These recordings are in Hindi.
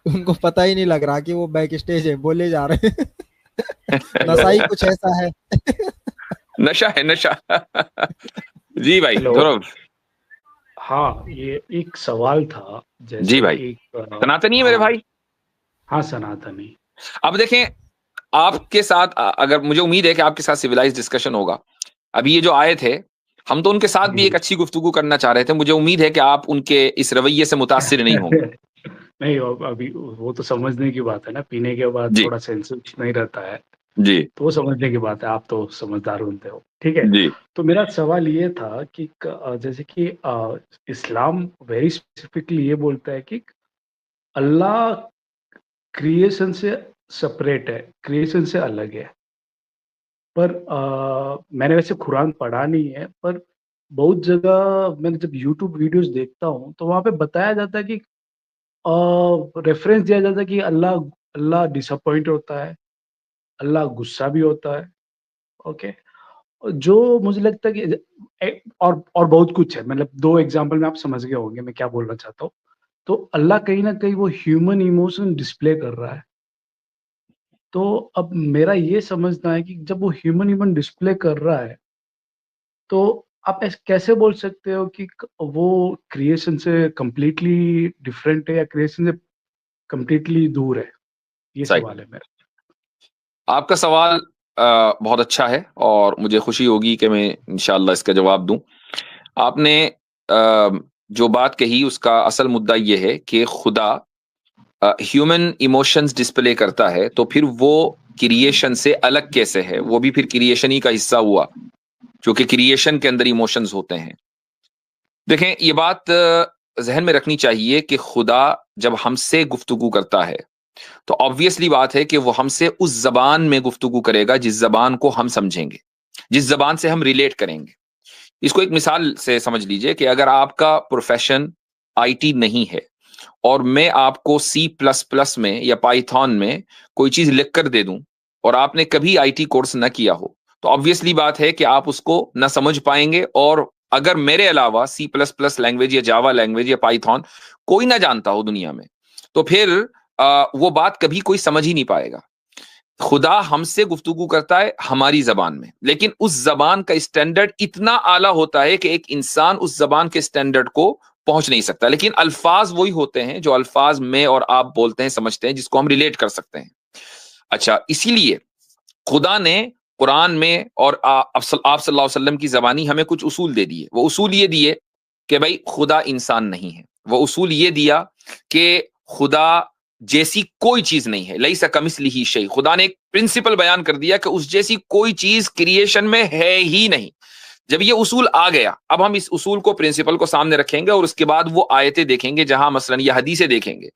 उनको पता ही नहीं लग रहा कि वो बैक स्टेज है, बोले जा रहे हैं। नशा ही कुछ ऐसा है। नशा है, नशा। जी भाई हेलो। गौरव। हाँ, ये एक सवाल था। जी जैसे भाई, एक सनातनी है मेरे हाँ, भाई। हाँ सनातनी। अब देखें, आपके साथ अगर मुझे उम्मीद है कि आपके साथ सिविलाइज डिस्कशन होगा। अभी ये जो आए थे, हम तो उनके साथ जी भी एक जी। अच्छी गुफ्तगू करना चाह रहे थे। मुझे उम्मीद है कि आप उनके इस रवैये से मुतासिर नहीं होंगे। नहीं, अभी वो तो समझने की बात है ना, पीने के बाद जी थोड़ा सेंसिटिव नहीं रहता है। जी तो वो समझने की बात है, आप तो समझदार बनते हो, ठीक है। जी। तो मेरा सवाल ये था कि जैसे कि इस्लाम वेरी स्पेसिफिकली ये बोलता है कि अल्लाह क्रिएशन से सेपरेट है, क्रिएशन से अलग है। पर मैंने वैसे कुरान पढ़ा नहीं है, पर बहुत जगह मैंने जब यूट्यूब वीडियोस देखता हूँ तो वहाँ पे बताया जाता है कि रेफरेंस दिया जाता है कि अल्लाह अल्लाह डिसअपॉइंट होता है, अल्लाह गुस्सा भी होता है। ओके। जो मुझे लगता है कि और बहुत कुछ है, मतलब दो एग्जांपल में आप समझ गए होंगे मैं क्या बोलना चाहता हूँ। तो अल्लाह कहीं ना कहीं वो ह्यूमन इमोशन डिस्प्ले कर रहा है। तो अब मेरा ये समझना है कि जब वो ह्यूमन इमोशन डिस्प्ले कर रहा है, तो आप कैसे बोल सकते हो कि वो क्रिएशन से कंप्लीटली डिफरेंट है या क्रिएशन से कंप्लीटली दूर है? ये सही। सवाल है मेरा। आपका सवाल बहुत अच्छा है और मुझे खुशी होगी कि मैं इंशाअल्लाह इसका जवाब दूं। आपने जो बात कही उसका असल मुद्दा यह है कि खुदा ह्यूमन इमोशंस डिस्प्ले करता है, तो फिर वो क्रिएशन से अलग कैसे है? वो भी फिर क्रिएशन ही का हिस्सा हुआ, क्योंकि क्रिएशन के अंदर इमोशंस होते हैं। देखें, ये बात जहन में रखनी चाहिए कि खुदा जब हमसे गुफ्तगू करता है तो ऑब्वियसली बात है कि वो हमसे उस जबान में गुफ्तगू करेगा जिस जबान को हम समझेंगे, जिस जबान से हम रिलेट करेंगे। इसको एक मिसाल से समझ लीजिए कि अगर आपका प्रोफेशन आईटी नहीं है और मैं आपको सी प्लस प्लस में या पाइथन में कोई चीज लिख कर दे दूं और आपने कभी आईटी कोर्स ना किया हो, तो ऑब्वियसली बात है कि आप उसको ना समझ पाएंगे। और अगर मेरे अलावा सी प्लस प्लस लैंग्वेज या जावा लैंग्वेज या पाइथन कोई ना जानता हो दुनिया में, तो फिर वो बात कभी कोई समझ ही नहीं पाएगा। खुदा हमसे गुफ्तगू करता है हमारी जबान में, लेकिन उस जबान का स्टैंडर्ड इतना आला होता है कि एक इंसान उस जबान के स्टैंडर्ड को पहुंच नहीं सकता। लेकिन अल्फाज वही होते हैं जो अल्फाज में और आप बोलते हैं, समझते हैं, जिसको हम रिलेट कर सकते हैं। अच्छा, इसीलिए खुदा ने कुरान में और आप सल्लल्लाहु अलैहि वसल्लम की जबानी हमें कुछ उसूल दे दिए। वो उसूल ये दिए कि भाई खुदा इंसान नहीं है। वो उसूल ये दिया कि खुदा जैसी कोई चीज नहीं है, लईसा कमिस्लिही शै। खुदा ने एक प्रिंसिपल बयान कर दिया कि उस जैसी कोई चीज क्रिएशन में है ही नहीं। जब ये उसूल आ गया, अब हम इस उसूल को, प्रिंसिपल को सामने रखेंगे और उसके बाद वो आयतें देखेंगे जहां मसलन ये हदीसें देखेंगे।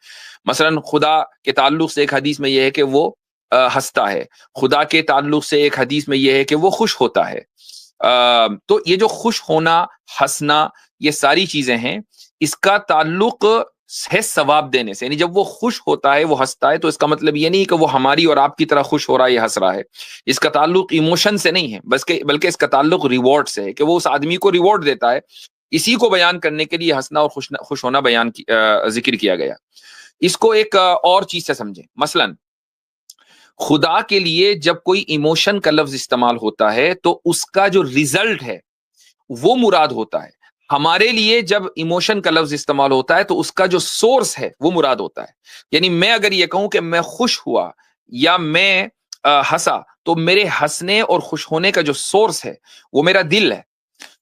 मसलन खुदा के ताल्लुक से एक हदीस में यह है कि वो हंसता है। खुदा के ताल्लुक से एक हदीस में यह है कि वो खुश होता है। तो ये जो खुश होना, हंसना, ये सारी चीजें हैं, इसका ताल्लुक है सवाब देने से। यानी जब वो खुश होता है, वो हंसता है, तो इसका मतलब ये नहीं कि वो हमारी और आपकी तरह खुश हो रहा है या हंस रहा है। इसका ताल्लुक इमोशन से नहीं है, बल्कि इसका ताल्लुक रिवॉर्ड से है कि वो उस आदमी को रिवॉर्ड देता है। इसी को बयान करने के लिए हंसना और खुश होना जिक्र किया गया। इसको एक और चीज से समझें। मसलन खुदा के लिए जब कोई इमोशन का लफ्ज इस्तेमाल होता है तो उसका जो रिजल्ट है वो मुराद होता है। हमारे लिए जब इमोशन का लफ्ज इस्तेमाल होता है तो उसका जो सोर्स है वो मुराद होता है। यानी मैं अगर ये कहूं कि मैं खुश हुआ या मैं हंसा, तो मेरे हंसने और खुश होने का जो सोर्स है वो मेरा दिल है।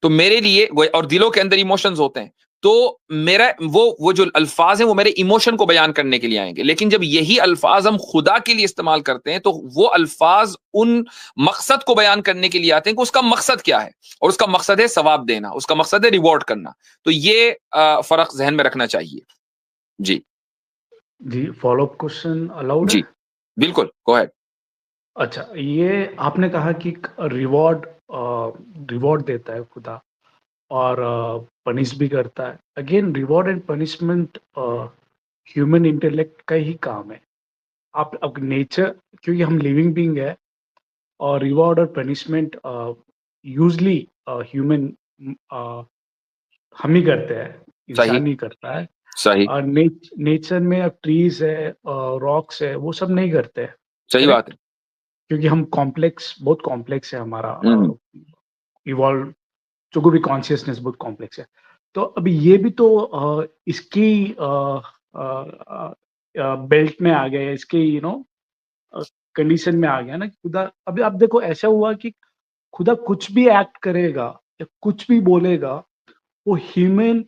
तो मेरे लिए और दिलों के अंदर इमोशंस होते हैं, तो मेरा वो जो अल्फाज हैं वो मेरे इमोशन को बयान करने के लिए आएंगे। लेकिन जब यही अल्फाज हम खुदा के लिए इस्तेमाल करते हैं तो वो अल्फाज उन मकसद को बयान करने के लिए आते हैं कि उसका मकसद क्या है। और उसका मकसद है सवाब देना, उसका मकसद है रिवॉर्ड करना। तो ये फर्क जहन में रखना चाहिए। जी जी, फॉलो अप क्वेश्चन अलाउड है? जी बिल्कुल, गो अहेड। अच्छा, ये आपने कहा कि रिवॉर्ड रिवॉर्ड देता है खुदा और पनिश भी करता है। Again, reward and punishment human intellect का ही काम है। आप अब नेचर, क्योंकि हम लिविंग बीइंग है, और रिवॉर्ड और पनिशमेंट ह्यूमन हम ही करते हैं, सही इंसान ही करता है। सही नेचर में अब ट्रीज है, रॉक्स है, वो सब नहीं करते हैं। सही Correct? बात है। क्योंकि हम बहुत कॉम्प्लेक्स है हमारा हम्म, इवॉल्व, जो को भी कॉन्शियसनेस बहुत कॉम्प्लेक्स है। तो अभी ये भी तो इसकी बेल्ट में आ गया, इसके कंडीशन में आ गया ना कि खुदा, अभी आप देखो ऐसा हुआ कि खुदा कुछ भी एक्ट करेगा या कुछ भी बोलेगा, वो ह्यूमन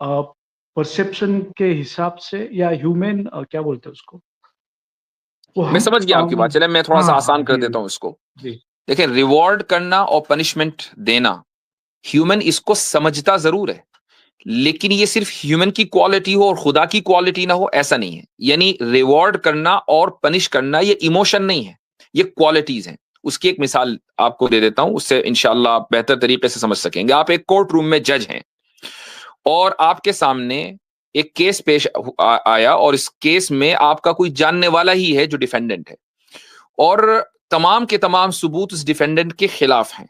परसेप्शन के हिसाब से, या ह्यूमन क्या बोलते हैं उसको, वो मैं हम समझ गया आपकी बात। चले मैं थोड़ा सा हाँ हाँ आसान कर जी देता जी हूँ इसको। जी देखिए, रिवॉर्ड करना और पनिशमेंट देना, ह्यूमन इसको समझता जरूर है, लेकिन ये सिर्फ ह्यूमन की क्वालिटी हो और खुदा की क्वालिटी ना हो, ऐसा नहीं है। यानी रिवॉर्ड करना और पनिश करना ये इमोशन नहीं है, ये क्वालिटीज हैं। उसकी एक मिसाल आपको दे देता हूं, उससे इंशाल्लाह आप बेहतर तरीके से समझ सकेंगे। आप एक कोर्ट रूम में जज हैं और आपके सामने एक केस पेश आया, और इस केस में आपका कोई जानने वाला ही है जो डिफेंडेंट है, और तमाम के तमाम सबूत उस डिफेंडेंट के खिलाफ हैं।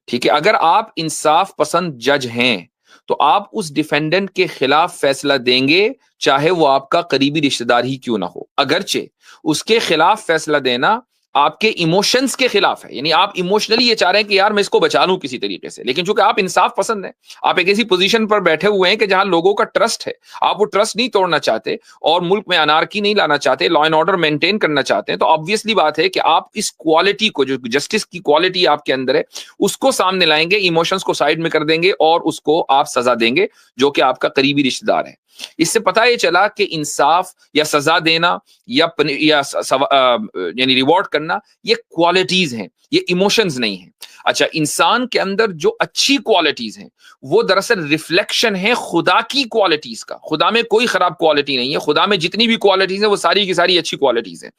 ठीक है, अगर आप इंसाफ पसंद जज हैं तो आप उस डिफेंडेंट के खिलाफ फैसला देंगे, चाहे वो आपका करीबी रिश्तेदार ही क्यों ना हो, अगरचे उसके खिलाफ फैसला देना आपके इमोशंस के खिलाफ है। यानी आप इमोशनली ये चाह रहे हैं कि यार मैं इसको बचा लूं किसी तरीके से, लेकिन चूंकि आप इंसाफ पसंद हैं, आप एक ऐसी पोजीशन पर बैठे हुए हैं कि जहां लोगों का ट्रस्ट है, आप वो ट्रस्ट नहीं तोड़ना चाहते और मुल्क में अनार्की नहीं लाना चाहते, लॉ एंड ऑर्डर मेंटेन करना चाहते हैं, तो ऑब्वियसली बात है कि आप इस क्वालिटी को, जो जस्टिस की क्वालिटी आपके अंदर है, उसको सामने लाएंगे, इमोशंस को साइड में कर देंगे और उसको आप सजा देंगे जो कि आपका करीबी रिश्तेदार है। इससे पता ये चला कि इंसाफ या सजा देना या यानी रिवॉर्ड करना, ये क्वालिटीज हैं, ये इमोशंस नहीं है। अच्छा, इंसान के अंदर जो अच्छी क्वालिटीज हैं वो दरअसल रिफ्लेक्शन है खुदा की क्वालिटीज का। खुदा में कोई खराब क्वालिटी नहीं है, खुदा में जितनी भी क्वालिटीज है वो सारी की सारी अच्छी क्वालिटीज हैं।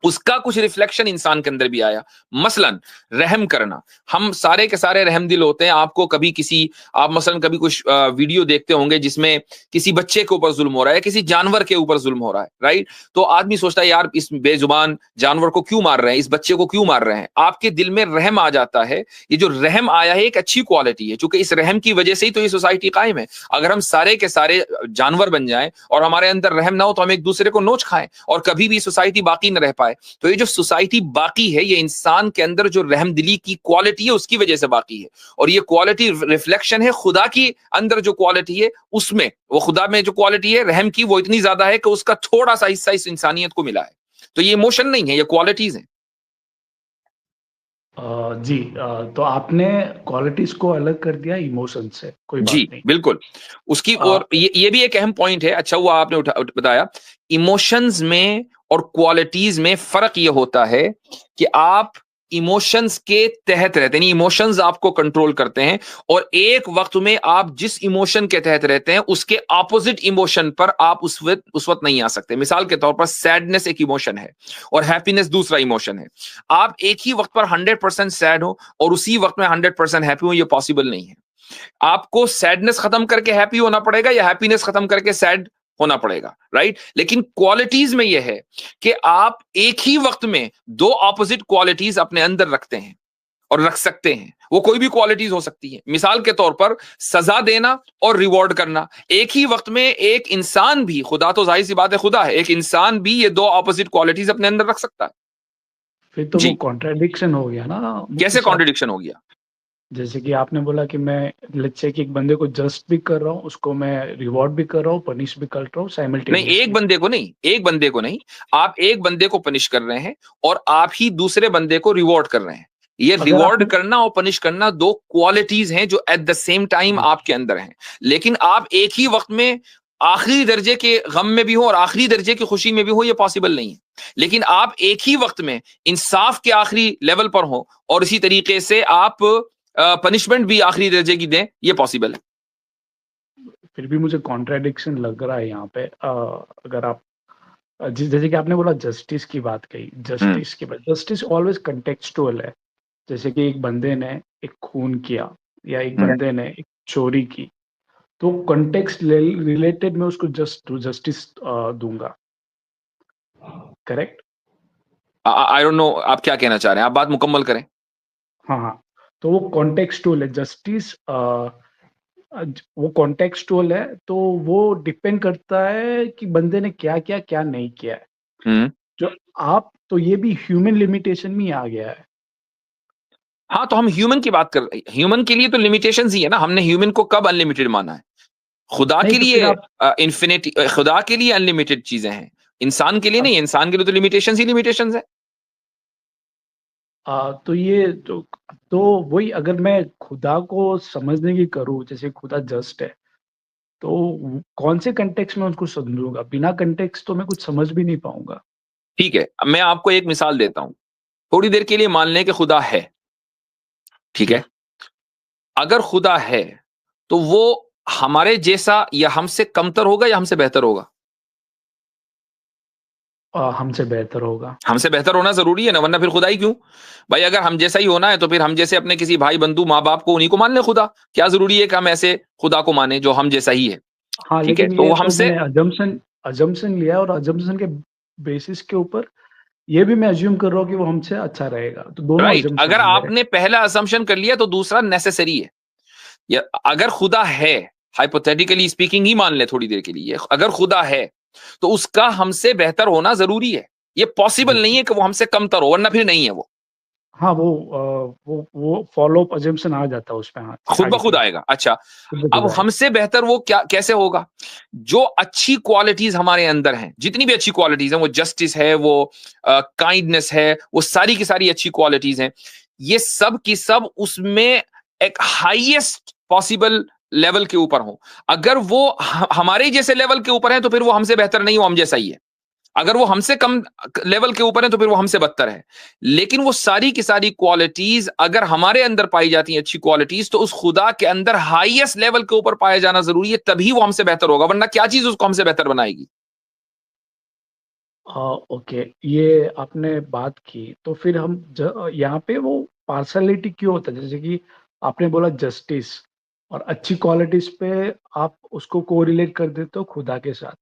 उसका कुछ रिफ्लेक्शन इंसान के अंदर भी आया। मसलन रहम करना, हम सारे के सारे रहम दिल होते हैं। आपको कभी किसी, आप मसलन कभी कुछ वीडियो देखते होंगे जिसमें किसी बच्चे के ऊपर जुल्म हो रहा है, किसी जानवर के ऊपर जुल्म हो रहा है, राइट? तो आदमी सोचता है यार इस बेजुबान जानवर को क्यों मार रहे हैं, इस बच्चे को क्यों मार रहे हैं। आपके दिल में रहम आ जाता है। ये जो रहम आया है एक अच्छी क्वालिटी है, क्योंकि इस रहम की वजह से ही तो ये सोसाइटी कायम है। अगर हम सारे के सारे जानवर बन जाएं और हमारे अंदर रहम ना हो तो हम एक दूसरे को नोच खाएं और कभी भी सोसाइटी बाकी न रह पाए। तो ये जो सोसाइटी बाकी है, ये इंसान के अंदर जो रहमदिली की क्वालिटी है उसकी वजह से बाकी है, और ये क्वालिटी रिफ्लेक्शन है खुदा की अंदर जो क्वालिटी है उसमें। वो खुदा में जो क्वालिटी है रहम की, वो इतनी ज्यादा है कि उसका थोड़ा सा हिस्सा इस इंसानियत को मिला है। तो ये इमोशन नहीं है, ये क्वालिटीज हैं। जी। तो आपने क्वालिटीज को अलग कर दिया इमोशन से, कोई बात जी नहीं। बिल्कुल। उसकी, और ये भी एक अहम पॉइंट है, अच्छा हुआ आपने बताया। इमोशंस में और क्वालिटीज में फर्क ये होता है कि आप इमोशंस के तहत रहते हैं, इमोशंस आपको कंट्रोल करते हैं, और एक वक्त में आप जिस इमोशन के तहत रहते हैं उसके ऑपोजिट इमोशन पर आप उस वक्त नहीं आ सकते। मिसाल के तौर पर सैडनेस एक इमोशन है और हैप्पीनेस दूसरा इमोशन है। आप एक ही वक्त पर 100% सैड हो और उसी वक्त में 100% हैप्पी हो, ये पॉसिबल नहीं है। आपको सैडनेस खत्म करके हैप्पी होना पड़ेगा या हैप्पीनेस खत्म करके सैड होना पड़ेगा, राइट? लेकिन क्वालिटीज में यह है कि आप एक ही वक्त में दो ऑपोजिट क्वालिटीज अपने अंदर रखते हैं और रख सकते हैं। वो कोई भी क्वालिटीज हो सकती है। मिसाल के तौर पर सजा देना और रिवॉर्ड करना, एक ही वक्त में एक इंसान भी, खुदा तो जाहिर सी बात है खुदा है, एक इंसान भी ये दो ऑपोजिट क्वालिटीज अपने अंदर रख सकता है। फिर तो वो जी, कॉन्ट्राडिक्शन हो गया ना मुफ्ती कैसे साहब। कॉन्ट्रडिक्शन हो गया? जैसे कि आपने बोला कि मैं लेट्स से कि एक बंदे को जस्ट भी कर रहा हूँ, उसको मैं रिवॉर्ड भी कर रहा हूँ, पनिश भी कर रहा हूँ नहीं, एक साइमल्टेनियसली। बंदे को नहीं, एक बंदे को नहीं। आप एक बंदे को पनिश कर रहे हैं और आप ही दूसरे बंदे को रिवॉर्ड कर रहे हैं। ये अगर आप रिवॉर्ड करना और पनिश करना दो क्वालिटीज हैं जो एट द सेम टाइम आपके अंदर हैं। लेकिन आप एक ही वक्त में आखिरी दर्जे के गम में भी हो और आखिरी दर्जे की खुशी में भी हो, ये पॉसिबल नहीं है। लेकिन आप एक ही वक्त में इंसाफ के आखिरी लेवल पर हो और इसी तरीके से आप पनिशमेंट भी आखिरी दर्जे की दें, ये पॉसिबल है। फिर भी मुझे कॉन्ट्राडिक्शन लग रहा है यहाँ पे। अगर आप जैसे कि आपने बोला जस्टिस की बात कही, हम्म, जस्टिस की बात, जस्टिस ऑलवेज कंटेक्चुअल है। जैसे कि एक बंदे ने एक खून किया या एक हम्म। बंदे ने एक चोरी की, तो कंटेक्स्ट रिलेटेड मैं उसको जस्टिस दूंगा। करेक्ट। आई डोंट नो आप क्या कहना चाह रहे हैं, आप बात मुकम्मल करें। हाँ हाँ। तो वो कॉन्टेक्स्टुअल है जस्टिस। वो कॉन्टेक्सचुअल है, तो वो डिपेंड करता है कि बंदे ने क्या किया, क्या नहीं किया है। हम्म। जो आप तो ये भी ह्यूमन लिमिटेशन में ही आ गया है। हाँ, तो हम ह्यूमन की बात कर रहे हैं, ह्यूमन के लिए तो लिमिटेशंस ही है ना। हमने ह्यूमन को कब अनलिमिटेड माना है? खुदा नहीं के तो फिर लिए आप इन्फिनिटी, खुदा के लिए अनलिमिटेड चीजें हैं, इंसान के लिए नहीं। इंसान के लिए तो लिमिटेशंस ही लिमिटेशंस है। तो ये तो वही, अगर मैं खुदा को समझने की करूँ, जैसे खुदा जस्ट है, तो कौन से कंटेक्स्ट में उसको समझूंगा? बिना कंटेक्स्ट तो मैं कुछ समझ भी नहीं पाऊंगा। ठीक है, अब मैं आपको एक मिसाल देता हूं। थोड़ी देर के लिए मान लें कि खुदा है, ठीक है। अगर खुदा है तो वो हमारे जैसा या हमसे कमतर होगा या हमसे बेहतर होगा? हमसे बेहतर होगा। हमसे बेहतर होना जरूरी है ना, वरना फिर खुदा ही क्यों? भाई अगर हम जैसा ही होना है तो फिर हम जैसे अपने किसी भाई बंधु माँ बाप को, उन्हीं को मान ले खुदा। क्या जरूरी है कि हम ऐसे खुदा को माने जो हम जैसा ही है? हाँ, ठीक है, लेकिन तो ये वो तो हमसे, मैंने अजम्पशन लिया, और अजम्पशन के बेसिस के ऊपर ये भी मैं अज्यूम कर रहा हूँ कि वो हमसे अच्छा रहेगा, तो दोनों राइट। अजम्पशन अगर है मेरे। आपने पहला असम्पशन कर लिया तो दूसरा नेसेसरी है। या अगर खुदा है, हाइपोथेटिकली स्पीकिंग ही मान ले थोड़ी देर के लिए, अगर खुदा है तो उसका हमसे बेहतर होना जरूरी है। ये पॉसिबल नहीं बिल्कुल। है कि वो हमसे कमतर हो, वरना फिर नहीं है वो। हाँ, वो फॉलो अप अजम्पशन आ जाता है उसमें, हाँ, खुद ब आगे खुद चल के आएगा। अच्छा, खुद ब अब खुद आएगा। हमसे बेहतर वो क्या कैसे होगा? जो अच्छी क्वालिटीज हमारे अंदर हैं, जितनी भी अच्छी क्वालिटीज हैं, वो जस्टिस है, वो काइंडनेस है, वो सारी की सारी अच्छी क्वालिटीज हैं, ये सब की सब उसमें एक हाईएस्ट पॉसिबल लेवल के ऊपर हो। अगर वो हमारे जैसे लेवल के ऊपर है तो फिर वो हमसे बेहतर नहीं, वो हम जैसा ही है। अगर वो हमसे कम लेवल के ऊपर है तो फिर वो हमसे बदतर है। लेकिन वो सारी की सारी क्वालिटीज अगर हमारे अंदर पाई जाती हैं, अच्छी क्वालिटीज, तो उस खुदा के अंदर हाईएस्ट लेवल के ऊपर पाया जाना जरूरी है, तभी वो हमसे बेहतर होगा, वरना क्या चीज उसको हमसे बेहतर बनाएगी? ओके, ये आपने बात की, तो फिर हम यहाँ पे वो पार्शलिटी क्यों होता है? जैसे कि आपने बोला जस्टिस और अच्छी क्वालिटीज पे आप उसको कोरिलेट कर देते हो खुदा के साथ,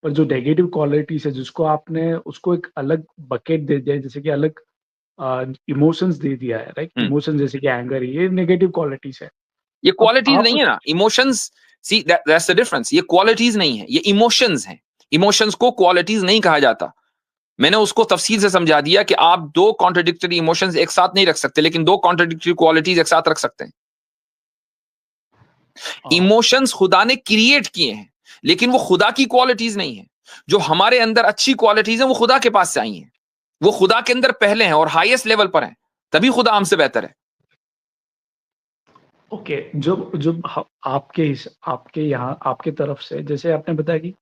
पर जो नेगेटिव क्वालिटीज है जिसको आपने उसको एक अलग बकेट दे दिया है, जैसे कि अलग इमोशंस दे दिया है, राइट? हम्म। इमोशन जैसे कि एंगर, ये नेगेटिव क्वालिटीज है। ये अब क्वालिटीज आप नहीं है ना, emotions. See that's the difference. ये क्वालिटीज नहीं है, ये इमोशंस हैं। इमोशंस को क्वालिटीज नहीं कहा जाता। मैंने उसको तफसील से समझा दिया कि आप दो कॉन्ट्रडिक्टरी इमोशंस एक साथ नहीं रख सकते, लेकिन दो कॉन्ट्रडिक्टरी क्वालिटीज एक साथ रख सकते हैं। अ, इमोशंस खुदा ने क्रिएट किए हैं, लेकिन वो खुदा की क्वालिटीज नहीं है। जो हमारे अंदर अच्छी क्वालिटीज हैं वो खुदा के पास से आई हैं। वो खुदा के अंदर पहले हैं और हाईएस्ट लेवल पर हैं, तभी खुदा हमसे बेहतर है। ओके, जब जब आपके यहाँ आपके तरफ से, जैसे आपने बताया कि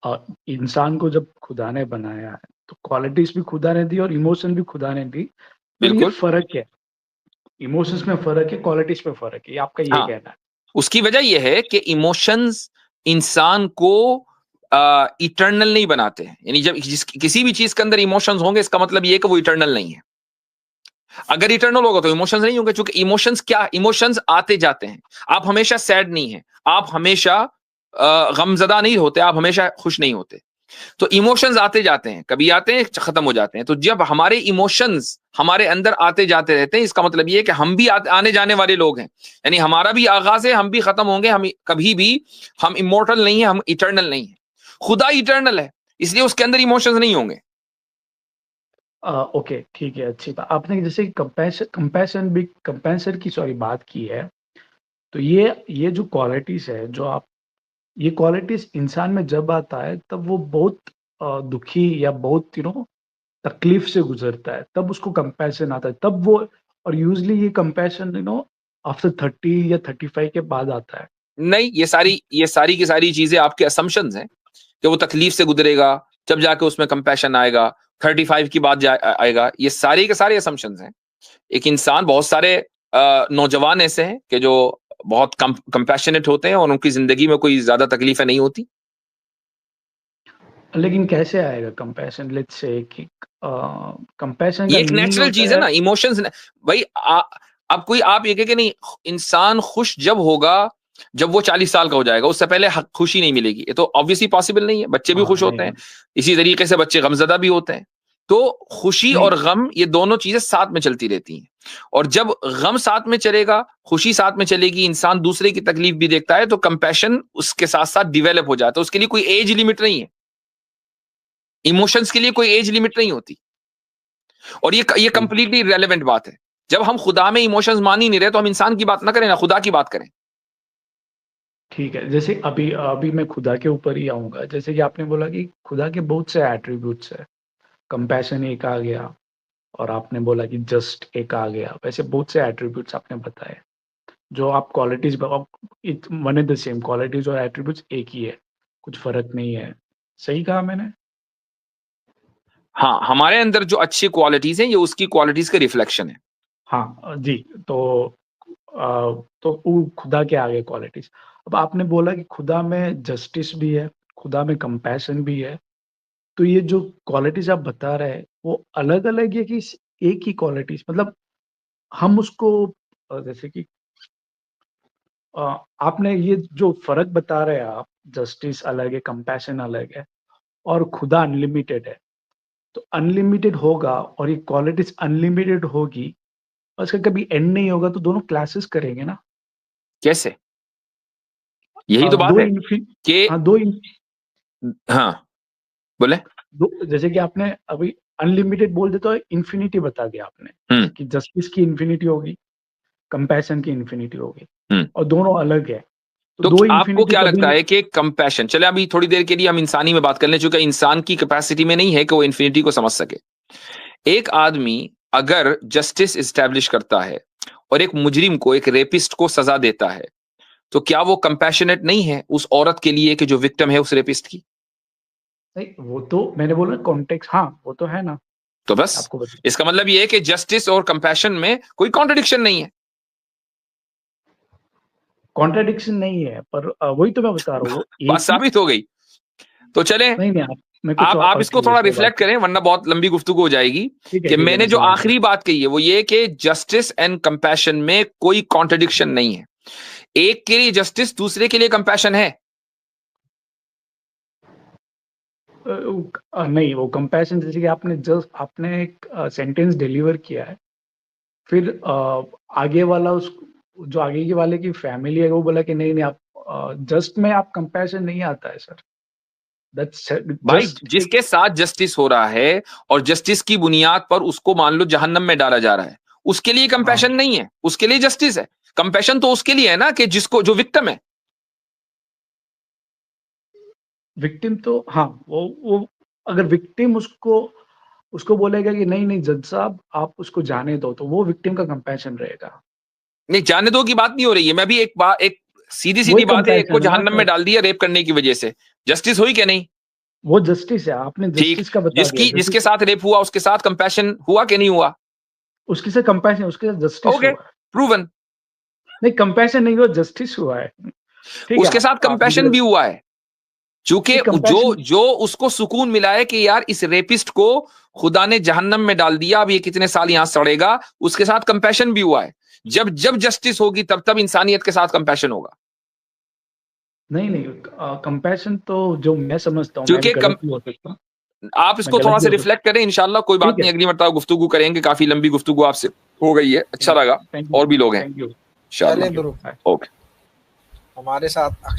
अ, इंसान को जब खुदा ने बनाया है तो क्वालिटीज भी खुदा ने दी और इमोशन भी खुदा ने दी, पर ये बिल्कुल। फर्क है, इमोशंस में फर्क है, क्वालिटीज में फर्क है, ये आपका ये हाँ, कहना है? उसकी वजह यह है कि इमोशंस इंसान को इटर्नल नहीं बनाते हैं। यानी जब किसी भी चीज के अंदर इमोशंस होंगे, इसका मतलब यह है कि वो इटर्नल नहीं है। अगर इटर्नल होगा तो इमोशंस नहीं होंगे, क्योंकि इमोशंस क्या, इमोशंस आते जाते हैं। आप हमेशा सैड नहीं है, आप हमेशा गमजदा नहीं होते, आप हमेशा खुश नहीं होते। तो इमोशंस आते जाते हैं, कभी आते हैं खत्म हो जाते हैं। तो जब हमारे इमोशंस हमारे अंदर आते जाते रहते हैं, इसका मतलब ये है कि हम भी आने जाने वाले लोग हैं। यानी हमारा भी आगाज है, हम भी खत्म होंगे। हम कभी भी, हम इमोर्टल नहीं है, हम इटर्नल नहीं है। खुदा इटर्नल है, इसलिए उसके अंदर इमोशंस नहीं होंगे। ओके, ठीक है, अच्छी बात। आपने जैसे कंपैशन की सॉरी बात की है, तो ये जो क्वालिटीज है, जो आप ये क्वालिटीज इंसान में जब आता है तब वो बहुत दुखी या बहुत तकलीफ से गुजरता है, तब उसको कंपैशन आता है, तब वो। और यूजली ये कंपैशन आफ्टर 30 या 35 के बाद आता है। नहीं, ये सारी की सारी चीजें आपके असम्पशंस हैं कि वो तकलीफ से गुजरेगा, जब जाके उसमें कंपैशन आएगा, 35 की बात आएगा। ये सारे के सारे असम्पशंस हैं। एक इंसान, बहुत सारे नौजवान ऐसे हैं कि जो बहुत कंपैशनेट होते हैं और उनकी जिंदगी में कोई ज्यादा तकलीफें नहीं होती। लेकिन कैसे आएगा कंपैशन? लेट्स से कि कंपैशन ये का एक मीनिंग नेचुरल होता चीज है है। ना, इमोशंस। भाई अब कोई आप ये कहे कि नहीं, इंसान खुश जब होगा जब वो 40 साल का हो जाएगा, उससे पहले खुशी नहीं मिलेगी, ये तो ऑब्वियसली पॉसिबल नहीं है। बच्चे भी खुश नहीं, होते हैं, इसी तरीके से बच्चे गमजदा भी होते हैं। तो खुशी नहीं। और गम ये दोनों चीजें साथ में चलती रहती हैं, और जब गम साथ में चलेगा, खुशी साथ में चलेगी, इंसान दूसरे की तकलीफ भी देखता है, तो कंपैशन उसके साथ साथ डिवेलप हो जाता है। उसके लिए कोई एज लिमिट नहीं है, इमोशंस के लिए कोई एज लिमिट नहीं होती। और ये कंप्लीटली रेलेवेंट बात है। जब हम खुदा में इमोशंस मान ही नहीं रहे, तो हम इंसान की बात ना करें ना खुदा की बात करें। ठीक है, जैसे अभी मैं खुदा के ऊपर ही आऊंगा। जैसे कि आपने बोला कि खुदा के बहुत से एट्रीब्यूट्स है, कंपैशन एक आ गया, और आपने बोला कि जस्ट एक आ गया। वैसे बहुत से एट्रीब्यूट्स आपने बताए, जो आप qualities one and the same qualities और एट्रीब्यूट्स एक ही है, कुछ फर्क नहीं है। सही कहा मैंने? हाँ, हमारे अंदर जो अच्छी क्वालिटीज हैं, ये उसकी क्वालिटीज का रिफ्लेक्शन है। हाँ जी। तो वो खुदा के आगे क्वालिटीज। अब आपने बोला कि खुदा में जस्टिस भी है, खुदा में कंपैशन भी है। तो ये जो क्वालिटीज आप बता रहे हैं, वो अलग अलग है कि एक ही क्वालिटीज? मतलब हम उसको जैसे कि आपने ये जो फर्क बता रहे हैं आप, जस्टिस अलग है, कंपैशन अलग है, और खुदा अनलिमिटेड है। तो अनलिमिटेड होगा और ये क्वालिटीज अनलिमिटेड होगी, और इसका कभी एंड नहीं होगा, तो दोनों क्लासेस करेंगे ना? कैसे? यही तो बात दो है कि हाँ हाँ, बोले। जैसे कि आपने अभी अनलिमिटेड बोल देते, तो इन्फिनिटी बता दिया आपने कि जस्टिस की इन्फिनिटी होगी, कंपैशन की इन्फिनिटी होगी, और दोनों अलग है। तो दो आपको इन्फिनिटी क्या कभी लगता है कि कंपैशन, चले अभी थोड़ी देर के लिए हम इंसानी में बात कर लें, चूंकि इंसान की कैपेसिटी में नहीं है कि वो इन्फिनिटी को समझ सके। एक आदमी अगर जस्टिस एस्टैब्लिश करता है और एक मुजरिम को, एक रेपिस्ट को सजा देता है, तो क्या वो कंपैशनेट नहीं है उस औरत के लिए कि जो विक्टिम है उस रेपिस्ट की? नहीं, वो तो मैंने बोला कॉन्टेक्स्ट, हाँ वो तो है ना। तो बस आपको बता, इसका मतलब ये है कि जस्टिस और कंपैशन में कोई कॉन्ट्रडिक्शन नहीं है। कॉन्ट्रडिक्शन नहीं है, पर वही तो मैं बता रहा हूँ, वो बात एक ही। साबित हो गई। तो चले नहीं, मैं कुछ आप और इसको थोड़ा क्लियर रिफ्लेक्ट करें, वरना बहुत लंबी गुफ्तगू हो जाएगी। ठीक है, कि ठीक है, मैंने मैं जो समझ आखिरी बात कही है वो ये कि जस्टिस एंड कंपैशन में कोई कॉन्ट्रडिक्शन नहीं है। एक के लिए जस्टिस, दूसरे के लिए कंपैशन है। नहीं, वो कंपैशन जैसे कि आपने एक सेंटेंस डिलीवर किया है, फिर आगे वाला उस जो आगे के वाले की फैमिली है, वो बोला कि नहीं नहीं, आप जस्ट में आप कंपैशन नहीं आता है सर। दैट्स भाई, जस्ट जिसके साथ जस्टिस हो रहा है और जस्टिस की बुनियाद पर उसको मान लो जहन्नम में डाला जा रहा है, उसके लिए कंपैशन नहीं है, उसके लिए जस्टिस है। कंपैशन तो उसके लिए है ना कि जिसको, जो विक्टिम है। विक्टिम तो हाँ, वो अगर विक्टिम उसको बोलेगा कि नहीं नहीं जज साहब, आप उसको जाने दो, तो वो विक्टिम का कंपैशन रहेगा। नहीं, जाने दो की बात नहीं हो रही है। मैं भी एक सीधी सीधी वही बात है, एक को कंपैशन है ना जहन्नम में सर, डाल दिया रेप करने की वजह से, जस्टिस हुई क्या नहीं? वो जस्टिस है। आपने ठीक, जस्टिस का बता दिया, जिसके साथ रेप हुआ उसके साथ कंपैशन हुआ कि नहीं हुआ? उसके से कंपैशन, उसके साथ जस्टिस ओके, हुआ है। प्रूवन। नहीं, कंपैशन नहीं हुआ, जस्टिस हुआ है। ठीक है, उसके साथ आप मुझे कंपैशन भी हुआ है, चूंकि जो कंपैशन। जो उसको सुकून मिला है कि यार इस रेपिस्ट को खुदा ने जहन्नम में डाल दिया, अब ये कितने साल यहां सड़ेगा, उसके साथ कंपैशन भी हुआ है। जब जब जस्टिस होगी तब तब इंसानियत के साथ कंपैशन होगा। नहीं नहीं, कंपैशन तो जो मैं समझता हूँ, मैं भी क्योंकि गलत भी हो सकता हूँ, आप मैं इसको गलत थोड़ा भी सा हो सकता रिफ्लेक्ट करें, इंशाल्लाह कोई हूँ। बात ठीक नहीं, है, अगली मर्तबा गुफ्तगू करेंगे। काफी लंबी गुफ्तगू आपसे हो गई है, अच्छा लगा, थैंक यू, और भी लोग हैं थैंक यू, चलें इंशाल्लाह। Bro, bye. ओके। हमारे साथ अक्षय